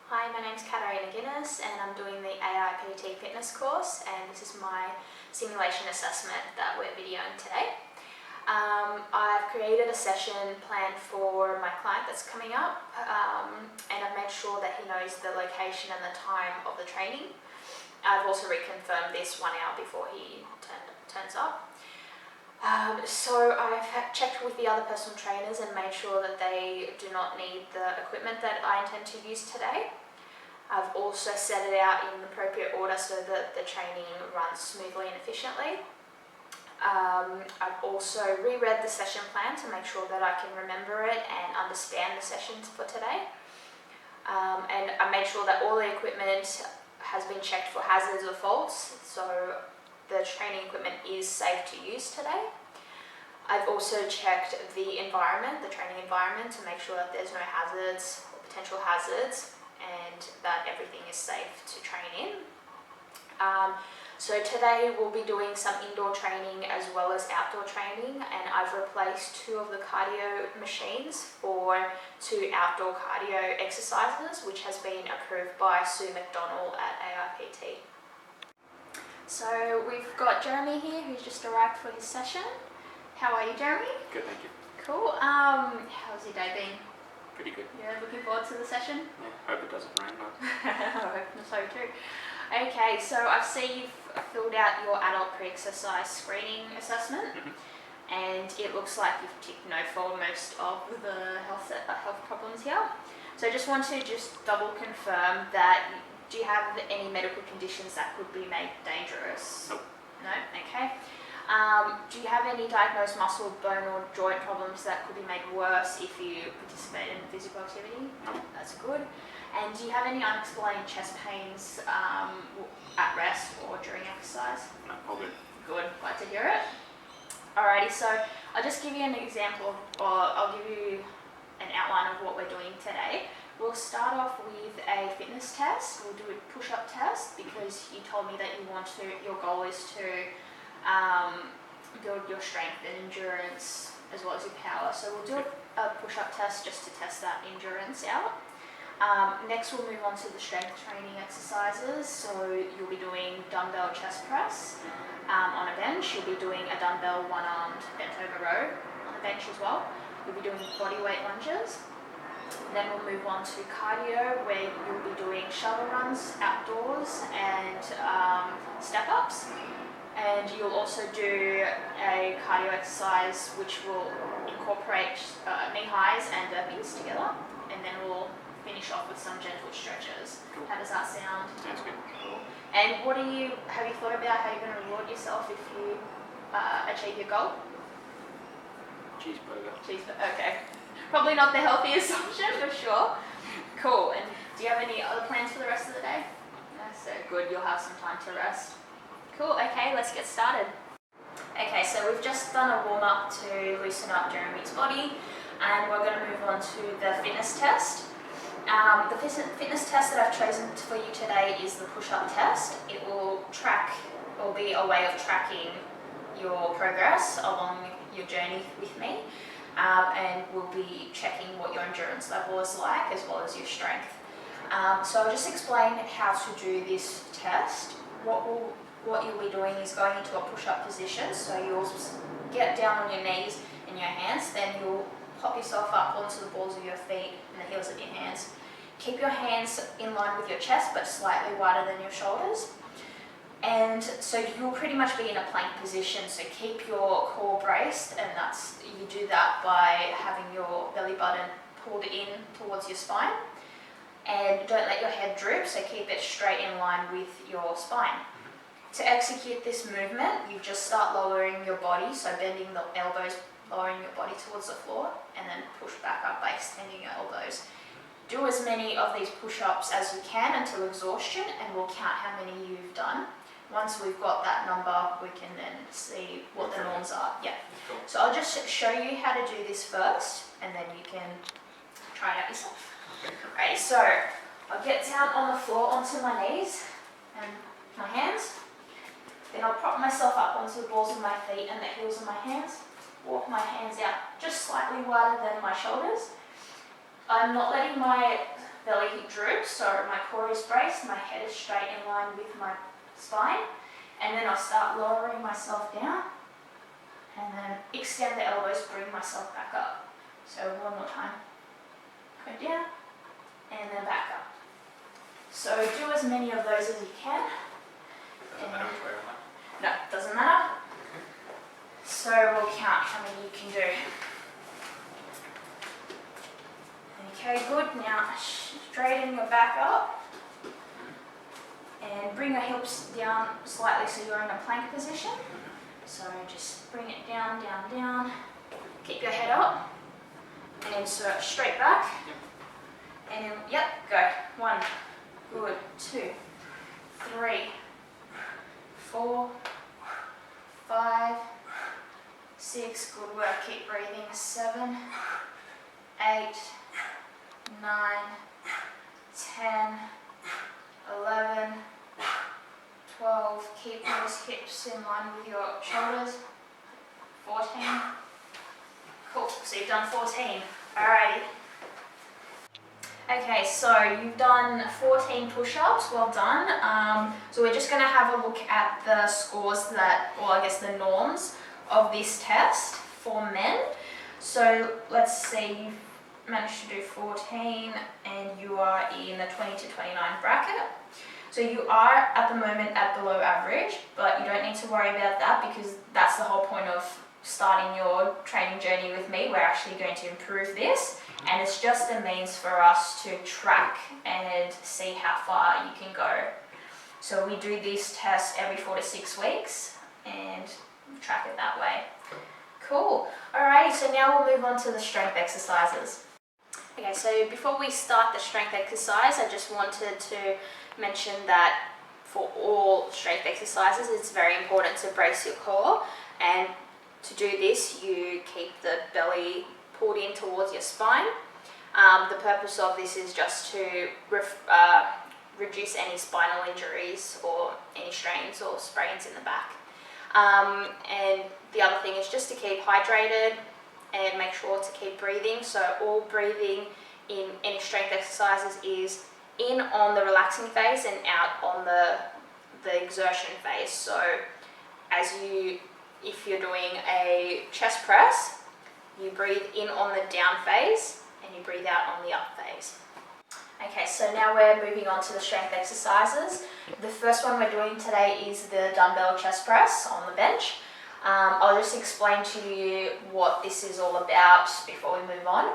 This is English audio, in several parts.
Hi, my name's Katerina Ginis and I'm doing the AIPT fitness course, and this is my simulation assessment that we're videoing today. I've created a session planned for my client that's coming up, and I've made sure that he knows the location and the time of the training. I've also reconfirmed this 1 hour before he turns up. So I've checked with the other personal trainers and made sure that they do not need the equipment that I intend to use today. I've also set it out in appropriate order so that the training runs smoothly and efficiently. I've also reread the session plan to make sure that I can remember it and understand the sessions for today. And I made sure that all the equipment has been checked for hazards or faults, so the training equipment is safe to use today. I've also checked the environment, the training environment, to make sure that there's no hazards or potential hazards and that everything is safe to train in. So today we'll be doing some indoor training as well as outdoor training, and I've replaced 2 of the cardio machines for 2 outdoor cardio exercises, which has been approved by Sue McDonald at AIPT. So we've got Jeremy here, who's just arrived for his session. How are you, Jeremy? Good, thank you. Cool. How's your day been? Pretty good. Yeah, looking forward to the session? Yeah, hope it doesn't rain though. I hope so too. Okay, so I've seen you've filled out your adult pre-exercise screening assessment, and it looks like you've ticked no for most of the health problems here. So I just want to double confirm that. Do you have any medical conditions that could be made dangerous? Nope. No? Okay. Do you have any diagnosed muscle, bone or joint problems that could be made worse if you participate in physical activity? No. That's good. And do you have any unexplained chest pains at rest or during exercise? No, all good. Good, glad to hear it. Alrighty, so I'll just give you an example, or I'll give you an outline of what we're doing today. We'll start off with a fitness test. We'll do a push-up test because you told me that your goal is to build your strength and endurance as well as your power. So we'll do a push-up test just to test that endurance out. Next we'll move on to the strength training exercises. So you'll be doing dumbbell chest press on a bench. You'll be doing a dumbbell one-armed bent over row on a bench as well. You'll be doing body weight lunges. Then we'll move on to cardio, where you'll be doing shuttle runs outdoors and step-ups. And you'll also do a cardio exercise which will incorporate knee highs and burpees together. And then we'll finish off with some gentle stretches. Cool. How does that sound? Sounds good. Cool. And have you thought about how you're going to reward yourself if you achieve your goal? Cheeseburger. Okay. Probably not the healthiest option, for sure. Cool. And do you have any other plans for the rest of the day? No, so good, you'll have some time to rest. Cool, okay, let's get started. Okay, so we've just done a warm-up to loosen up Jeremy's body, and we're going to move on to the fitness test. The fitness test that I've chosen for you today is the push-up test. It will be a way of tracking your progress along your journey with me. And we'll be checking what your endurance level is like as well as your strength. So I'll just explain how to do this test. What you'll be doing is going into a push-up position. So you'll get down on your knees and your hands, then you'll pop yourself up onto the balls of your feet and the heels of your hands. Keep your hands in line with your chest but slightly wider than your shoulders. And so you'll pretty much be in a plank position, so keep your core braced, and you do that by having your belly button pulled in towards your spine. And don't let your head droop, so keep it straight in line with your spine. To execute this movement, you just start lowering your body, so bending the elbows, lowering your body towards the floor, and then push back up by extending your elbows. Do as many of these push-ups as you can until exhaustion, and we'll count how many you've done. Once we've got that number, we can then see what the norms are. Yeah. Cool. So I'll just show you how to do this first, and then you can try it out yourself. Okay. Alright, so I'll get down on the floor onto my knees and my hands. Then I'll prop myself up onto the balls of my feet and the heels of my hands. Walk my hands out just slightly wider than my shoulders. I'm not letting my belly droops, so my core is braced, my head is straight in line with my spine, and then I'll start lowering myself down, and then extend the elbows, bring myself back up. So one more time. Go down, and then back up. So do as many of those as you can. Doesn't matter which way or not. No, doesn't matter. So we'll count how many you can do. Okay, good. Now straighten your back up and bring your hips down slightly so you're in a plank position. So just bring it down, down, down. Keep your head up and insert straight back. And then, yep, go. 1, good, 2, 3, 4, 5, 6, good work, keep breathing, 7, 8, 9, 10, 11, 12, keep those hips in line with your shoulders, 14, cool, so you've done 14, alrighty. Okay, so you've done 14 push-ups, well done. So we're just going to have a look at the scores that, or I guess the norms of this test for men. So let's say you've managed to do 14 and you are in the 20 to 29 bracket. So you are at the moment at below average, but you don't need to worry about that because that's the whole point of starting your training journey with me. We're actually going to improve this. And it's just a means for us to track and see how far you can go. So we do this test every 4 to 6 weeks and track it that way. Cool. Alrighty, so now we'll move on to the strength exercises. Okay, so before we start the strength exercise, I just wanted to mention that for all strength exercises, it's very important to brace your core. And to do this, you keep the belly pulled in towards your spine. The purpose of this is just to reduce any spinal injuries or any strains or sprains in the back. And the other thing is just to keep hydrated and make sure to keep breathing. So all breathing in any strength exercises is in on the relaxing phase and out on the exertion phase. So if you're doing a chest press, you breathe in on the down phase and you breathe out on the up phase. Okay, so now we're moving on to the strength exercises. The first one we're doing today is the dumbbell chest press on the bench. I'll just explain to you what this is all about before we move on.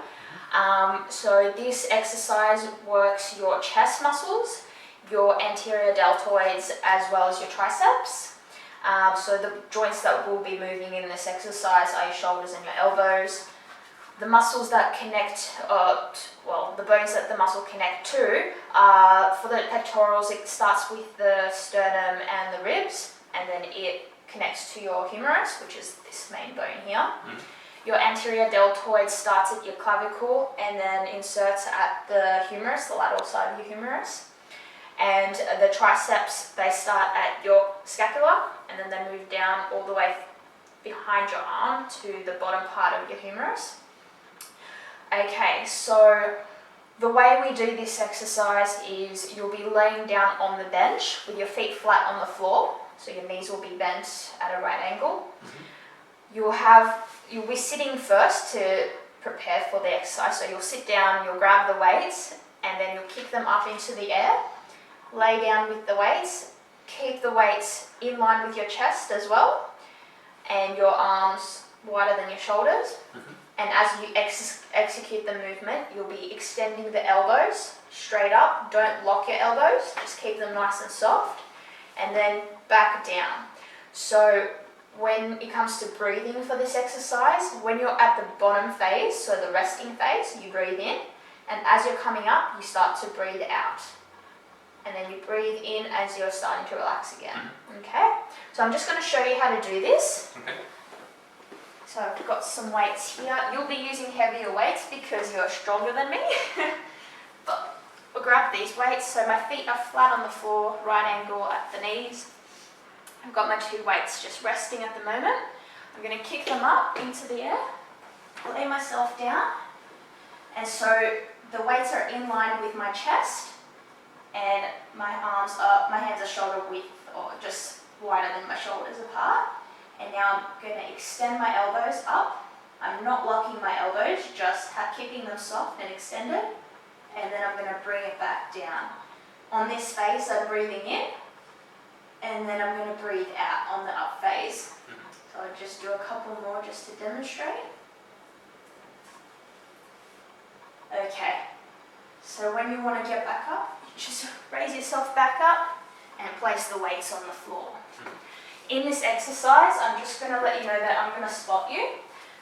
So this exercise works your chest muscles, your anterior deltoids, as well as your triceps. So the joints that will be moving in this exercise are your shoulders and your elbows. The muscles that connect, the bones that the muscle connect to, for the pectorals it starts with the sternum and the ribs, and then it connects to your humerus, which is this main bone here. Your anterior deltoid starts at your clavicle and then inserts at the humerus, the lateral side of your humerus. And the triceps, they start at your scapula and then they move down all the way behind your arm to the bottom part of your humerus. Okay, so the way we do this exercise is you'll be laying down on the bench with your feet flat on the floor, so your knees will be bent at a right angle. You'll be sitting first to prepare for the exercise, so you'll sit down, you'll grab the weights and then you'll kick them up into the air. Lay down with the weights, keep the weights in line with your chest as well, and your arms wider than your shoulders. And as you execute the movement, you'll be extending the elbows straight up. Don't lock your elbows, just keep them nice and soft, and then back down. So when it comes to breathing for this exercise, when you're at the bottom phase, so the resting phase, you breathe in, and as you're coming up, you start to breathe out. And then you breathe in as you're starting to relax again. Okay? So I'm just going to show you how to do this. Okay. So I've got some weights here. You'll be using heavier weights because you're stronger than me. But we'll grab these weights. So my feet are flat on the floor, right angle at the knees. I've got my 2 weights just resting at the moment. I'm going to kick them up into the air, lay myself down. And so the weights are in line with my chest, and my hands are shoulder width, or just wider than my shoulders apart. And now I'm going to extend my elbows up. I'm not locking my elbows, just keeping them soft and extended. And then I'm going to bring it back down. On this phase, I'm breathing in, and then I'm going to breathe out on the up phase. So I'll just do a couple more just to demonstrate. Okay, so when you want to get back up, just raise yourself back up and place the weights on the floor. In this exercise, I'm just going to let you know that I'm going to spot you.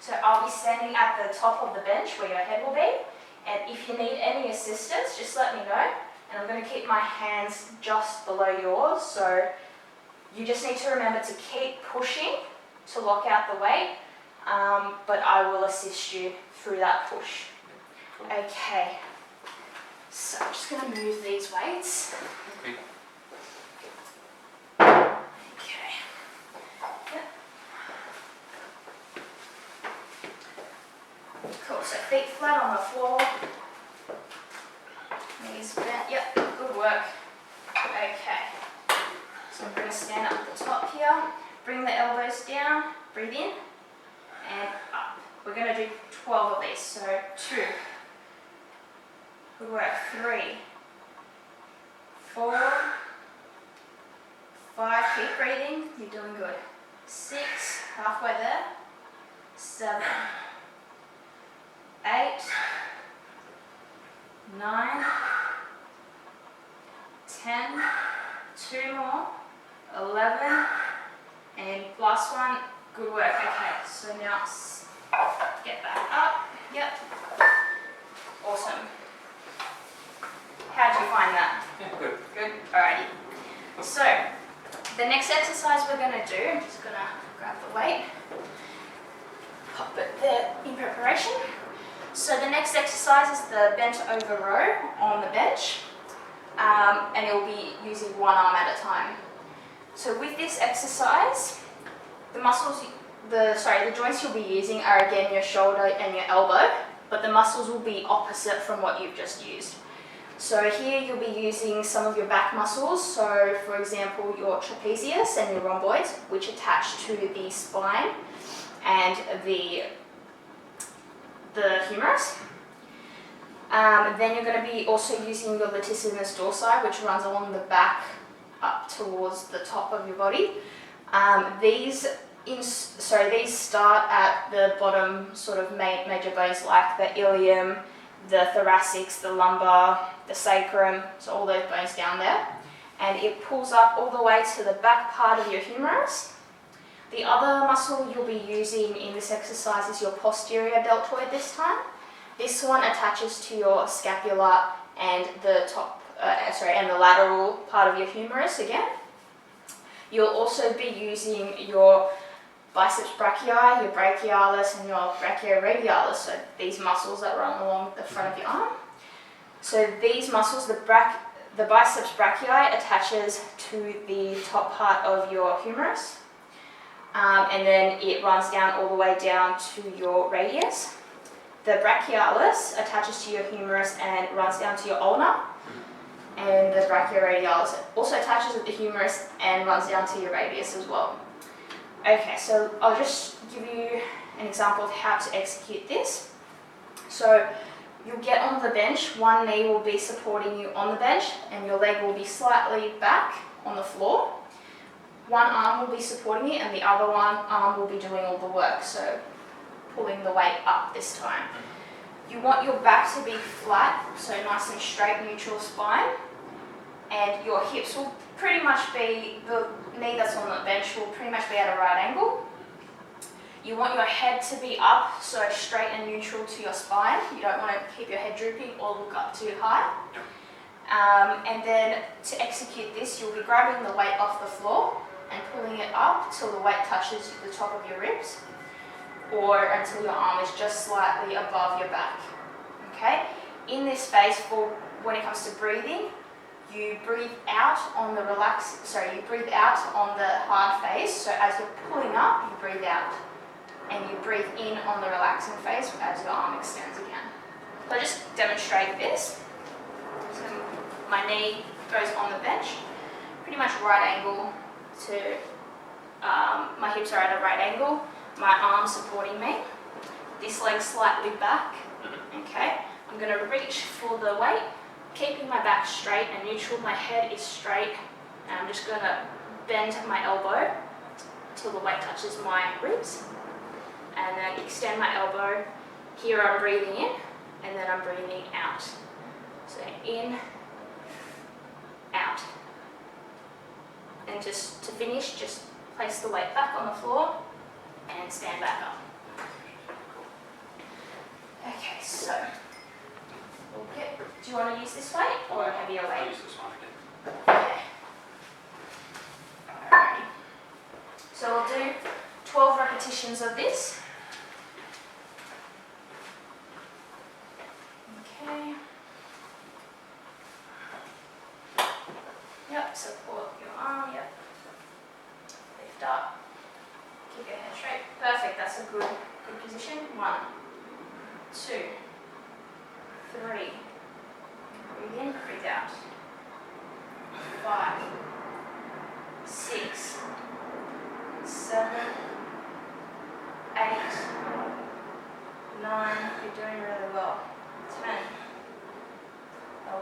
So I'll be standing at the top of the bench where your head will be. And if you need any assistance, just let me know. And I'm going to keep my hands just below yours. So you just need to remember to keep pushing to lock out the weight. But I will assist you through that push. Okay. So I'm just going to move these weights. Okay. Cool, so feet flat on the floor, knees bent, yep, good work. Okay, so I'm going to stand up at the top here, bring the elbows down, breathe in, and up. We're going to do 12 of these, so 2, good work, 3, 4, 5, keep breathing, you're doing good, 6, halfway there, 7, 8, 9, 10, 2 more, 11, and last one, good work. Okay, so now get back up, yep, awesome. How'd you find that? Yeah, good. Good, alrighty. So, the next exercise we're going to do, I'm just going to grab the weight, pop it there in preparation. So the next exercise is the bent over row on the bench, and you'll be using one arm at a time. So with this exercise, the joints you'll be using are again your shoulder and your elbow, but the muscles will be opposite from what you've just used. So here you'll be using some of your back muscles, so for example your trapezius and your rhomboids, which attach to the spine and the humerus. Then you're going to be also using your latissimus dorsi, which runs along the back up towards the top of your body. These start at the bottom sort of major bones like the ilium, the thoracics, the lumbar, the sacrum, so all those bones down there. And it pulls up all the way to the back part of your humerus. The other muscle you'll be using in this exercise is your posterior deltoid this time. This one attaches to your scapula and the the lateral part of your humerus again. You'll also be using your biceps brachii, your brachialis, and your brachioradialis, so these muscles that run along the front of your arm. So these muscles, the biceps brachii attaches to the top part of your humerus. And then it runs down all the way down to your radius. The brachialis attaches to your humerus and runs down to your ulna. And the brachioradialis also attaches with the humerus and runs down to your radius as well. Okay, so I'll just give you an example of how to execute this. So you'll get on the bench, one knee will be supporting you on the bench and your leg will be slightly back on the floor. One arm will be supporting it and the other arm will be doing all the work, so pulling the weight up this time. You want your back to be flat, so nice and straight, neutral spine, and your hips will pretty much be, the knee that's on the bench will pretty much be at a right angle. You want your head to be up, so straight and neutral to your spine. You don't want to keep your head drooping or look up too high. And then to execute this, you'll be grabbing the weight off the floor and pulling it up till the weight touches the top of your ribs, or until your arm is just slightly above your back. Okay? In this phase, for when it comes to breathing, you breathe out on the hard phase. So as you're pulling up, you breathe out, and you breathe in on the relaxing phase as your arm extends again. So I just demonstrate this. So my knee goes on the bench, pretty much right angle to, my hips are at a right angle, my arms supporting me, this leg slightly back, okay? I'm going to reach for the weight, keeping my back straight and neutral, my head is straight, and I'm just going to bend my elbow till the weight touches my ribs, and then extend my elbow. Here I'm breathing in, and then I'm breathing out. So in, out. And just to finish, just place the weight back on the floor and stand back up. Okay, so do you want to use this weight or a heavier I'll weight? use this one again. Okay. Alrighty. So we'll do 12 repetitions of this. Okay. Yep, support your arm, yep. Lift up. Keep your head straight. Perfect, that's a good position. 1, 2, 3. Breathe in, breathe out. 5, 6, 7, 8, 9. You're doing really well. 10,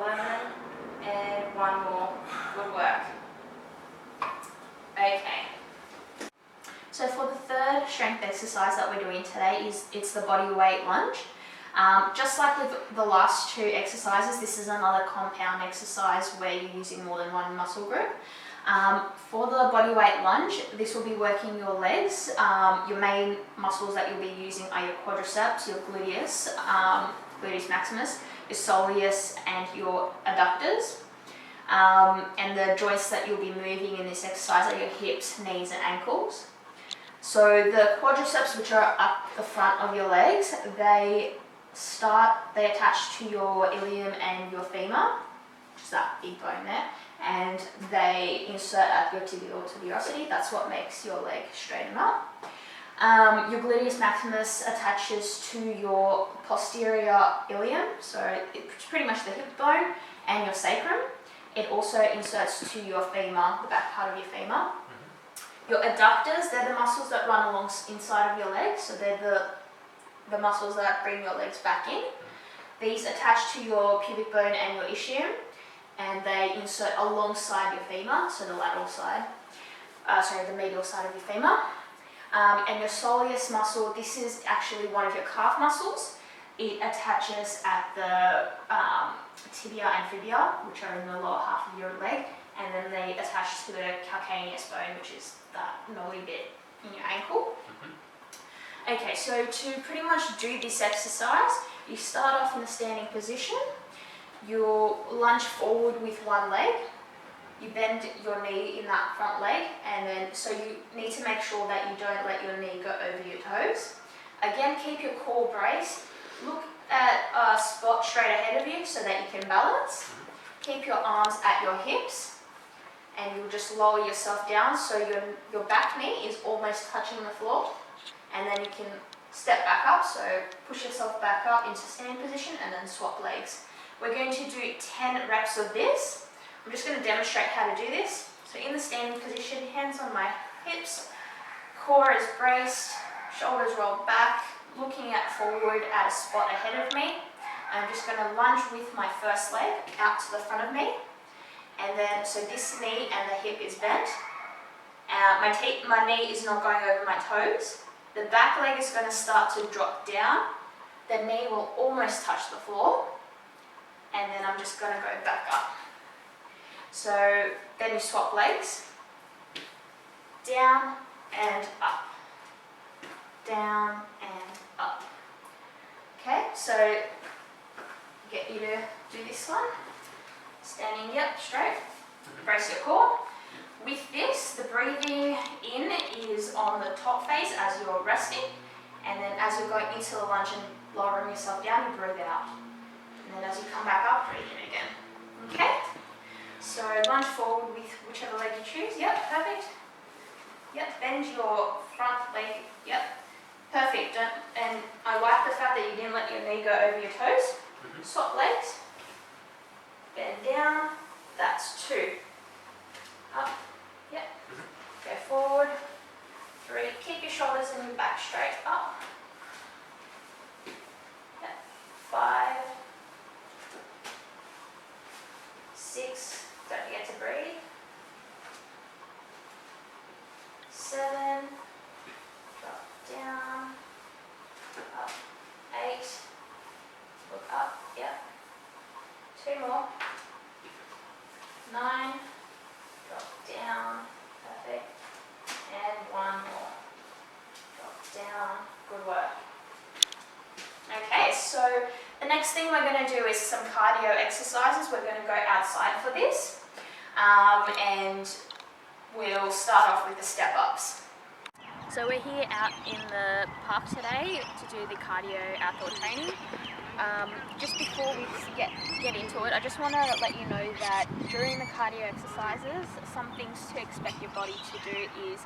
11, and 1 more. Good work. Okay. So for the third strength exercise that we're doing today it's the body weight lunge. Just like with the last 2 exercises, this is another compound exercise where you're using more than one muscle group. For the body weight lunge, this will be working your legs. Your main muscles that you'll be using are your quadriceps, your gluteus, gluteus maximus, your soleus, and your adductors. And the joints that you'll be moving in this exercise are your hips, knees, and ankles. So the quadriceps, which are up the front of your legs, they attach to your ilium and your femur, which is that big bone there, and they insert at your tibial tuberosity. That's what makes your leg straighten up. Your gluteus maximus attaches to your posterior ilium, so it's pretty much the hip bone, and your sacrum. It also inserts to your femur, the back part of your femur. Your adductors, they're the muscles that run along inside of your legs, so they're the muscles that bring your legs back in. These attach to your pubic bone and your ischium, and they insert alongside your femur, so the lateral side, the medial side of your femur. And your soleus muscle, this is actually one of your calf muscles. It attaches at the tibia and fibia, which are in the lower half of your leg, and then they attach to the calcaneus bone, which is that knobby bit in your ankle. Okay, so to pretty much do this exercise, you start off in a standing position. You'll lunge forward with one leg. You bend your knee in that front leg, and then so you need to make sure that you don't let your knee go over your toes. Again, keep your core braced. Look at a spot straight ahead of you so that you can balance. Keep your arms at your hips, and you'll just lower yourself down so your back knee is almost touching the floor, and then you can step back up, so push yourself back up into standing position and then swap legs. We're going to do 10 reps of this. I'm just going to demonstrate how to do this. So in the standing position, hands on my hips, core is braced, shoulders rolled back, looking forward at a spot ahead of me. I'm just going to lunge with my first leg out to the front of me. And then, so this knee and the hip is bent. My knee is not going over my toes. The back leg is going to start to drop down. The knee will almost touch the floor. And then I'm just going to go back up. So then you swap legs. Down and up. Down and up. Okay, so get you to do this one. Standing up straight. Brace your core. With this, the breathing in is on the top face as you're resting, and then as you're going into the lunge and lowering yourself down, you breathe out. And then as you come back up, breathe in again. Okay? So lunge forward with whichever leg you choose. Yep, perfect. Yep, bend your front leg. Yep, perfect. And I like the fact that you didn't let your knee go over your toes. Swap legs. Bend down. That's 2. Up. Yep. Go forward. 3. Keep your shoulders and your back straight. Up. Yep. 5. 6. Don't forget to breathe. 7. Drop down. Up. 8. Look up. Yep. 2 more. 9. Drop down. Perfect. And 1 more. Drop down. Good work. Okay, so the next thing we're going to do is some cardio exercises. We're going to go outside for this. And we'll start off with the step-ups. So we're here out in the park today to do the cardio outdoor training. Just before we get into it, I just want to let you know that during the cardio exercises, some things to expect your body to do is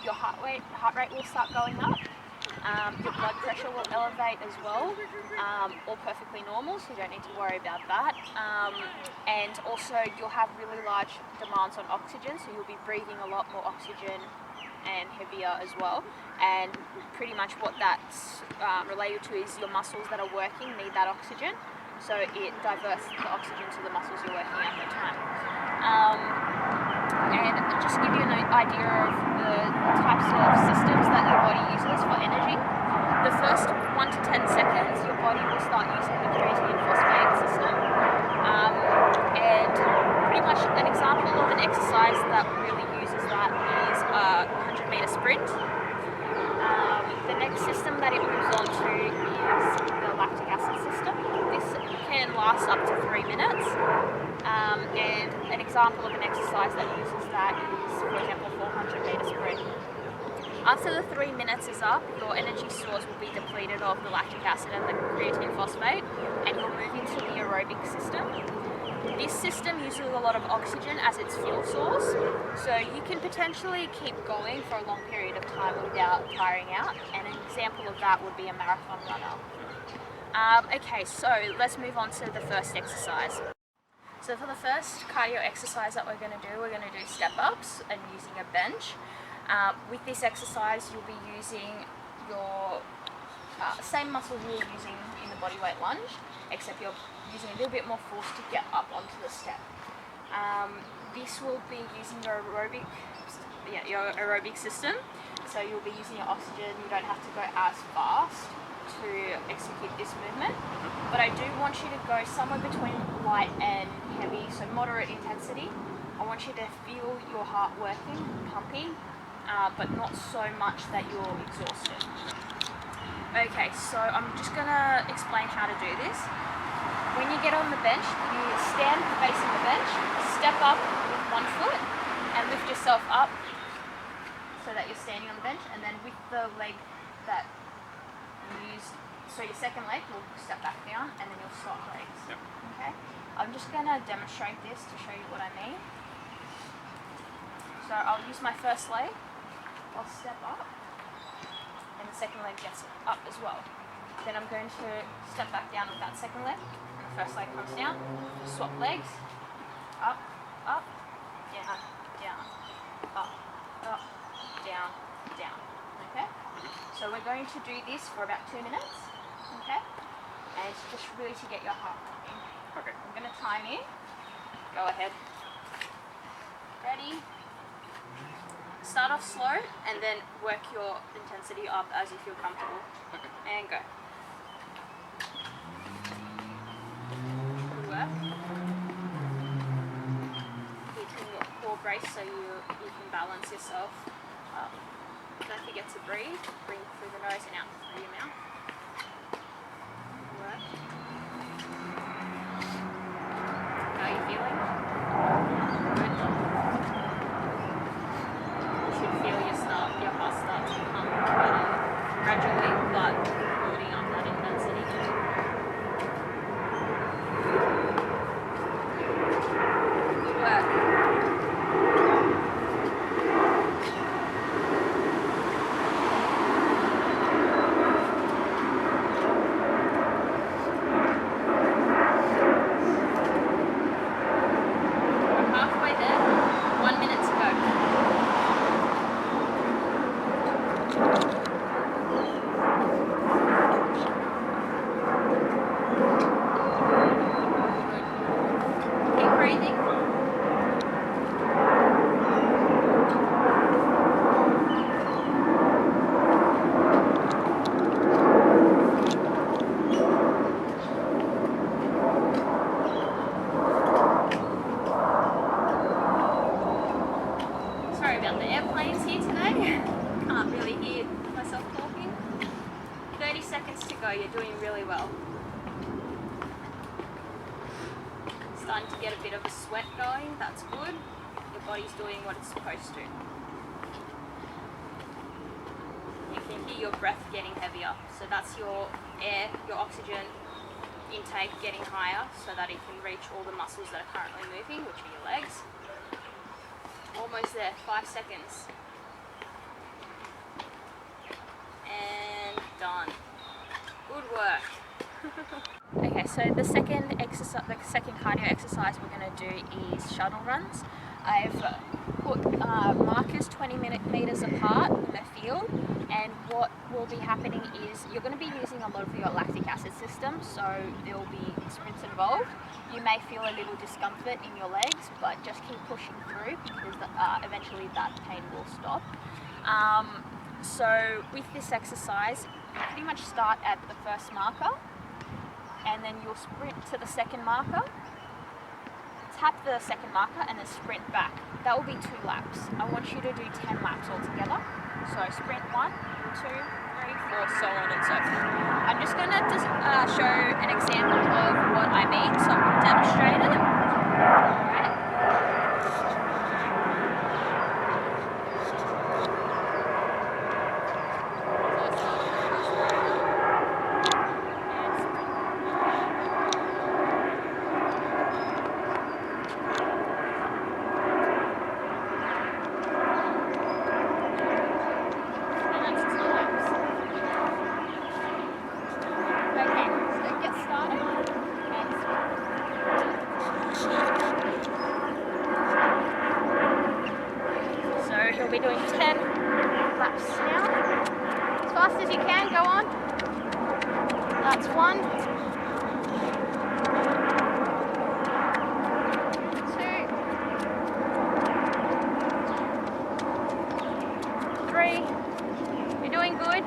your heart rate will start going up, your blood pressure will elevate as well, all perfectly normal, so you don't need to worry about that. And also you'll have really large demands on oxygen, so you'll be breathing a lot more oxygen and heavier as well, and pretty much what that's related to is your muscles that are working need that oxygen, so it diverts the oxygen to the muscles you're working at the time. And just give you an idea of the types of systems that your body uses for energy. The first 1 to 10 seconds your body will start using the creatine phosphate system, and pretty much an example of an exercise that really uses that is a 100-meter sprint. The next system that it moves on to is the lactic acid system. This can last up to 3 minutes, and an example of an exercise that uses that is, for example, 400-meter sprint. After the 3 minutes is up, your energy stores will be depleted of the lactic acid and the creatine phosphate, and you'll move into the aerobic system. This system uses a lot of oxygen as its fuel source, so you can potentially keep going for a long period of time without tiring out, and an example of that would be a marathon runner. Okay, so let's move on to the first exercise. So for the first cardio exercise that we're going to do step-ups and using a bench. With this exercise, you'll be using your same muscles you're using in the bodyweight lunge, except you're using a little bit more force to get up onto the step. This will be using your aerobic system, so you'll be using your oxygen. You don't have to go as fast to execute this movement, but I do want you to go somewhere between light and heavy, so moderate intensity. I want you to feel your heart working, pumping, but not so much that you're exhausted. Okay, so I'm just going to explain how to do this. When you get on the bench, you stand facing the bench, step up with 1 foot and lift yourself up so that you're standing on the bench, and then with the leg that you use, so your second leg will step back down and then you'll swap legs. Yep. Okay, I'm just going to demonstrate this to show you what I mean. So I'll use my first leg, I'll step up, and the second leg gets up as well. Then I'm going to step back down with that second leg, and the first leg comes down, swap legs, up, up, down, down, up, up, down, down, okay? So we're going to do this for about 2 minutes, okay? And it's just really to get your heart pumping. Okay. I'm going to time you. Go ahead. Ready? Start off slow and then work your intensity up as you feel comfortable. Okay. And go. Good work. Keeping your core brace so you can balance yourself up. Don't forget to breathe. Breathe through the nose and out through your mouth. Good work. How are you feeling? Good. Feel your heart start to pump gradually, but building up that intensity. Good work. seconds to go. You're doing really well. Starting to get a bit of a sweat going. That's good. Your body's doing what it's supposed to. You can hear your breath getting heavier. So that's your air, your oxygen intake getting higher so that it can reach all the muscles that are currently moving, which are your legs. Almost there, 5 seconds. And done. Good work. Okay, so the second cardio exercise we're going to do is shuttle runs. I've put markers 20 meters apart in the field, and what will be happening is you're going to be using a lot of your lactic acid system, so there will be sprints involved. You may feel a little discomfort in your legs, but just keep pushing through because eventually that pain will stop. So with this exercise, you pretty much start at the first marker, and then you'll sprint to the second marker, tap the second marker, and then sprint back. That will be 2 laps. I want you to do 10 laps altogether. So sprint 1, 2, 3, 4, so on and so forth. I'm just going to show an example of what I mean, so I'm going to demonstrate it. Right. You'll be doing 10 laps now. As fast as you can, go on. That's 1, 2, 3. You're doing good.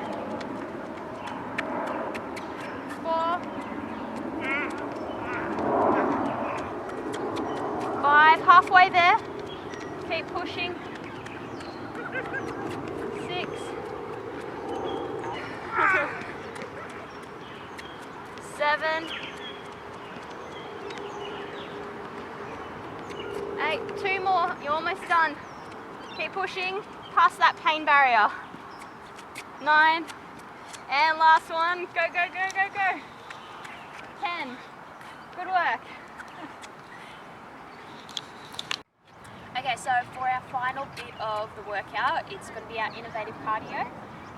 4, 5. Halfway there. Keep pushing. 6, 7, 8. 2 more. You're almost done. Keep pushing past that pain barrier. 9, and last one. Go, go, go, go, go. 10. Good work. Okay, so for our final bit of the workout, it's going to be our innovative cardio.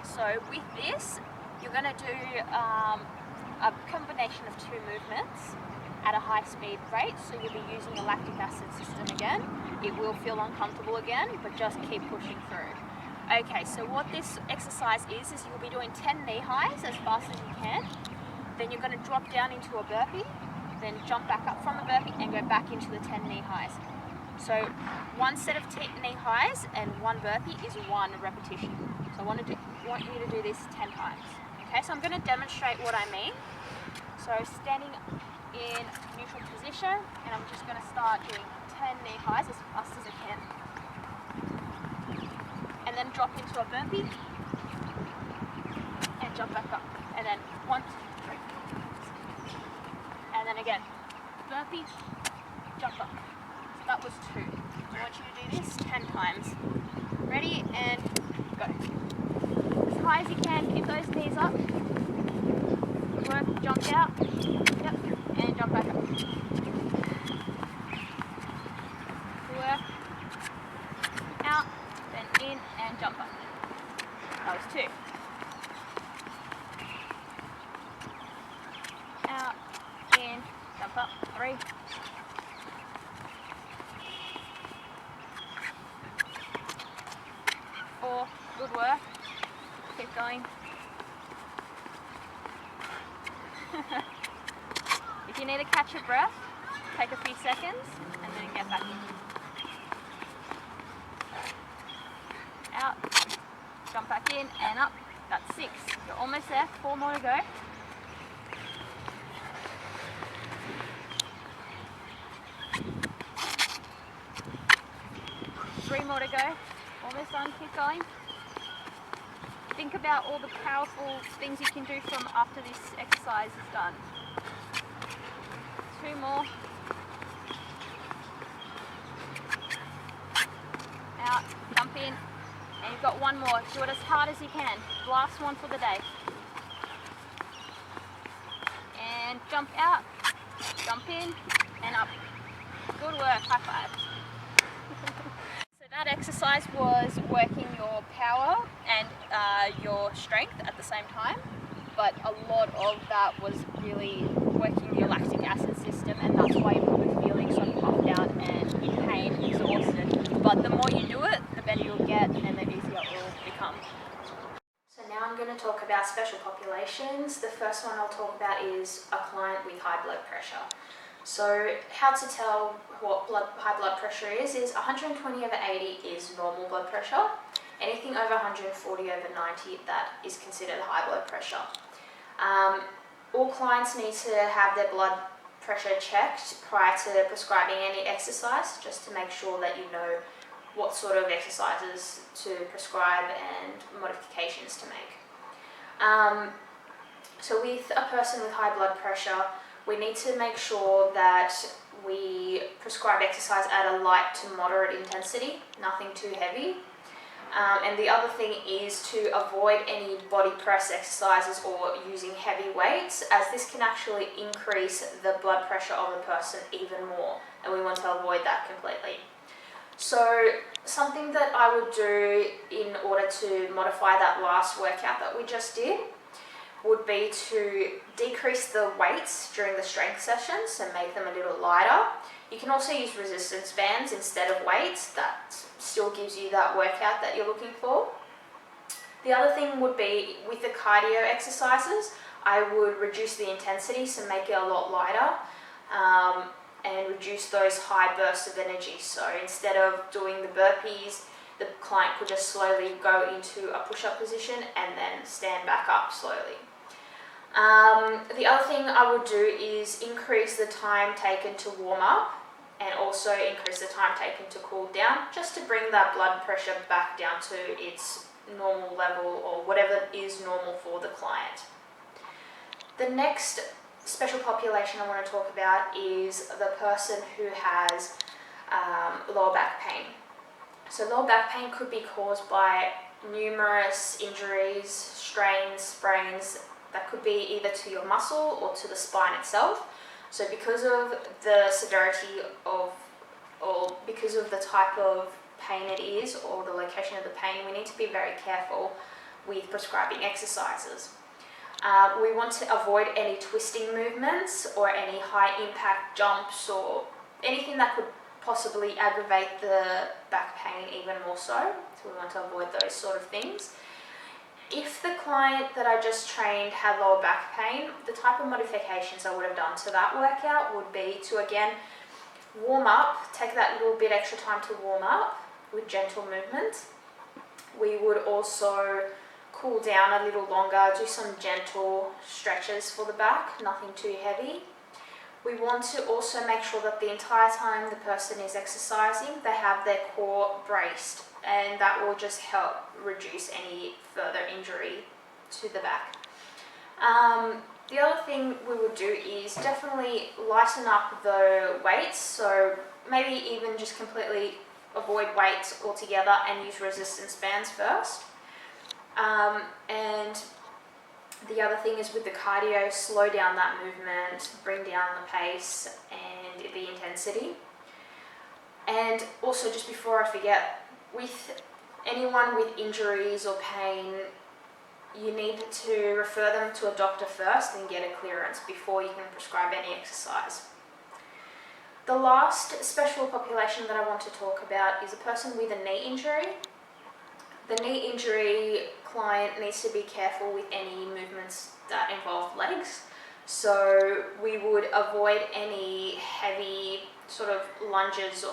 So with this, you're going to do a combination of 2 movements at a high speed rate. So you'll be using the lactic acid system again. It will feel uncomfortable again, but just keep pushing through. Okay, so what this exercise is you'll be doing 10 knee highs as fast as you can. Then you're going to drop down into a burpee, then jump back up from the burpee and go back into the 10 knee highs. So 1 set of knee highs and 1 burpee is 1 repetition. So I want you to do this 10 times. Okay, so I'm going to demonstrate what I mean. So standing in neutral position, and I'm just going to start doing 10 knee highs as fast as I can. And then drop into a burpee and jump back up. And then 1, 2, 3. And then again, burpee, jump up. That was 2. I want you to do this 10 times. Ready, and go. As high as you can, keep those knees up. Good work, jump out. Yep, and jump back up. Good work. Out, then in, and jump up. That was 2. Out, in, jump up. 3. 4, good work. Keep going. If you need to catch your breath, take a few seconds and then get back in. Out, jump back in and up. That's 6. You're almost there. 4 more to go. Three more to go. Almost done. Keep going. think about all the powerful things you can do from after this exercise is done. 2 more. Out, jump in, and you've got 1 more. Do it as hard as you can. Last one for the day. And jump out, jump in, and up. Good work, high five. So that exercise was working your power and your strength at the same time, but a lot of that was really working your lactic acid system, and that's why you're probably feeling so puffed out and in pain, exhausted. But the more you do it, the better you'll get and the easier it will become. So now I'm going to talk about special populations. The first one I'll talk about is a client with high blood pressure. So how to tell what high blood pressure is 120/80 is normal blood pressure. Anything over 140/90, that is considered high blood pressure. All clients need to have their blood pressure checked prior to prescribing any exercise, just to make sure that you know what sort of exercises to prescribe and modifications to make. So with a person with high blood pressure, we need to make sure that we prescribe exercise at a light to moderate intensity, nothing too heavy. And the other thing is to avoid any body press exercises or using heavy weights, as this can actually increase the blood pressure of the person even more, and we want to avoid that completely. So something that I would do in order to modify that last workout that we just did would be to decrease the weights during the strength sessions and make them a little lighter. You can also use resistance bands instead of weights. That still gives you that workout that you're looking for. The other thing would be with the cardio exercises, I would reduce the intensity, so make it a lot lighter, and reduce those high bursts of energy. So instead of doing the burpees, the client could just slowly go into a push-up position and then stand back up slowly. The other thing I would do is increase the time taken to warm up and also increase the time taken to cool down, just to bring that blood pressure back down to its normal level, or whatever is normal for the client. The next special population I want to talk about is the person who has lower back pain. So lower back pain could be caused by numerous injuries, strains, sprains, that could be either to your muscle or to the spine itself. So because of the severity of, or because of the type of pain it is, or the location of the pain, we need to be very careful with prescribing exercises. We want to avoid any twisting movements or any high impact jumps or anything that could possibly aggravate the back pain even more so. So we want to avoid those sort of things. If the client that I just trained had lower back pain, the type of modifications I would have done to that workout would be to, again, warm up, take that little bit extra time to warm up with gentle movements. We would also cool down a little longer, do some gentle stretches for the back, nothing too heavy. We want to also make sure that the entire time the person is exercising, they have their core braced, and that will just help reduce any further injury to the back. The other thing we would do is definitely lighten up the weights, so maybe even just completely avoid weights altogether and use resistance bands first. And the other thing is with the cardio, slow down that movement, bring down the pace and the intensity. And also, just before I forget, with anyone with injuries or pain, you need to refer them to a doctor first and get a clearance before you can prescribe any exercise. The last special population that I want to talk about is a person with a knee injury. The knee injury client needs to be careful with any movements that involve legs. So we would avoid any heavy sort of lunges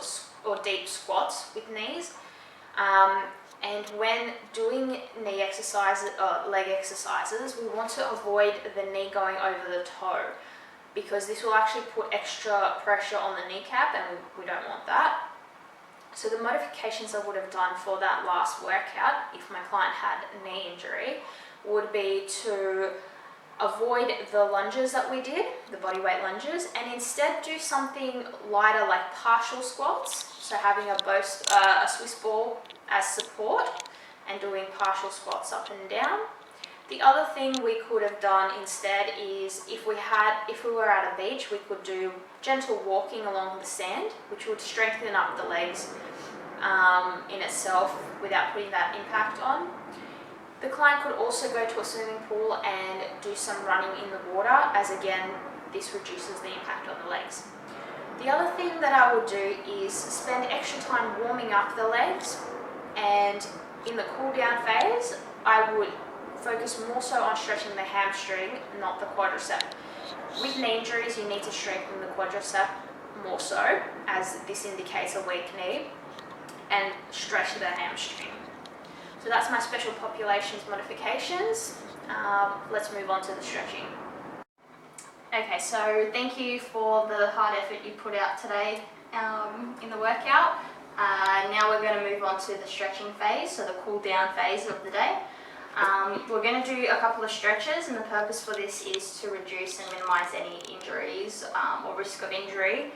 or deep squats with knees. And when doing knee exercises, leg exercises, we want to avoid the knee going over the toe, because this will actually put extra pressure on the kneecap, and we don't want that. So the modifications I would have done for that last workout, if my client had a knee injury, would be to avoid the lunges that we did, the body weight lunges, and instead do something lighter like partial squats. So having a Swiss ball as support and doing partial squats up and down. The other thing we could have done instead is if we were at a beach, we could do gentle walking along the sand, which would strengthen up the legs in itself without putting that impact on. The client could also go to a swimming pool and do some running in the water, as again, this reduces the impact on the legs. The other thing that I would do is spend extra time warming up the legs, and in the cool down phase, I would focus more so on stretching the hamstring, not the quadricep. With knee injuries, you need to strengthen the quadricep more so, as this indicates a weak knee, and stretch the hamstring. So that's my special populations modifications. Let's move on to the stretching. Okay, so thank you for the hard effort you put out today in the workout. Now we're going to move on to the stretching phase, so the cool down phase of the day. We're going to do a couple of stretches, and the purpose for this is to reduce and minimize any injuries or risk of injury,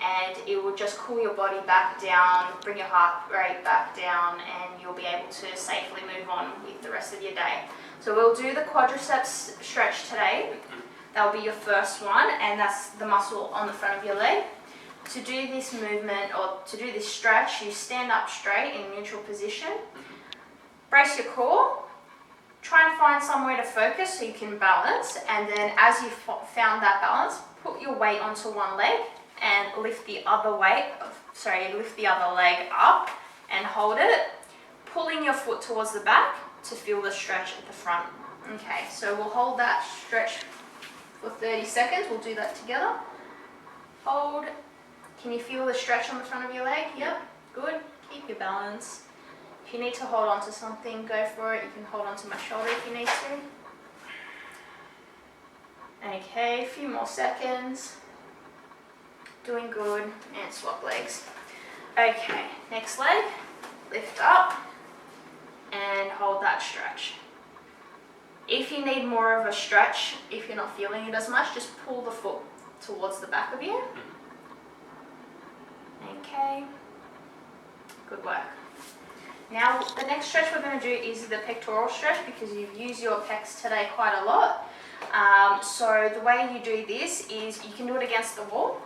and it will just cool your body back down, bring your heart rate back down, and you'll be able to safely move on with the rest of your day. So we'll do the quadriceps stretch today. That'll be your first one, and that's the muscle on the front of your leg. To do this movement or to do this stretch, you stand up straight in neutral position, brace your core, try and find somewhere to focus so you can balance, and then as you've found that balance, put your weight onto one leg and lift the other leg up and hold it, pulling your foot towards the back to feel the stretch at the front. Okay, so we'll hold that stretch for 30 seconds. We'll do that together. Hold. Can you feel the stretch on the front of your leg? Yep, good. Keep your balance. If you need to hold on to something, go for it. You can hold on to my shoulder if you need to. Okay, a few more seconds. Doing good, and swap legs. Okay, next leg, lift up and hold that stretch. If you need more of a stretch, if you're not feeling it as much, just pull the foot towards the back of you. Okay, good work. Now the next stretch we're going to do is the pectoral stretch, because you've used your pecs today quite a lot. So the way you do this is you can do it against the wall.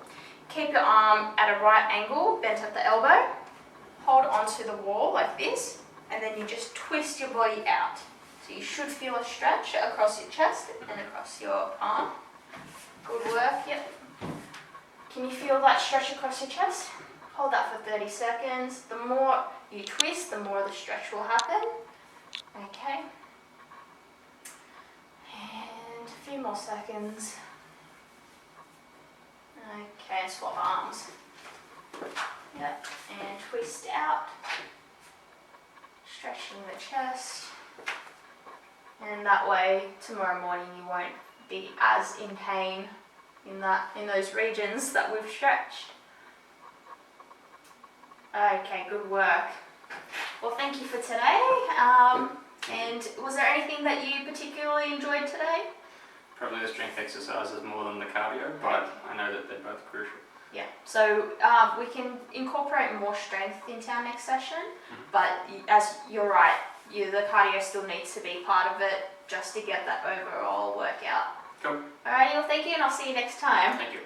Keep your arm at a right angle, bent at the elbow. Hold onto the wall like this, and then you just twist your body out. So you should feel a stretch across your chest and across your arm. Good work, yep. Can you feel that stretch across your chest? Hold that for 30 seconds. The more you twist, the more the stretch will happen. Okay. And a few more seconds. Okay, swap arms. Yep, and twist out. Stretching the chest. And that way, tomorrow morning you won't be as in pain in those regions that we've stretched. Okay, good work. Well, thank you for today. And was there anything that you particularly enjoyed today? Probably the strength exercises more than the cardio, but I know that they're both crucial. Yeah, so we can incorporate more strength into our next session, but as you're right, the cardio still needs to be part of it just to get that overall workout. Cool. Alrighty, well thank you, and I'll see you next time. Thank you.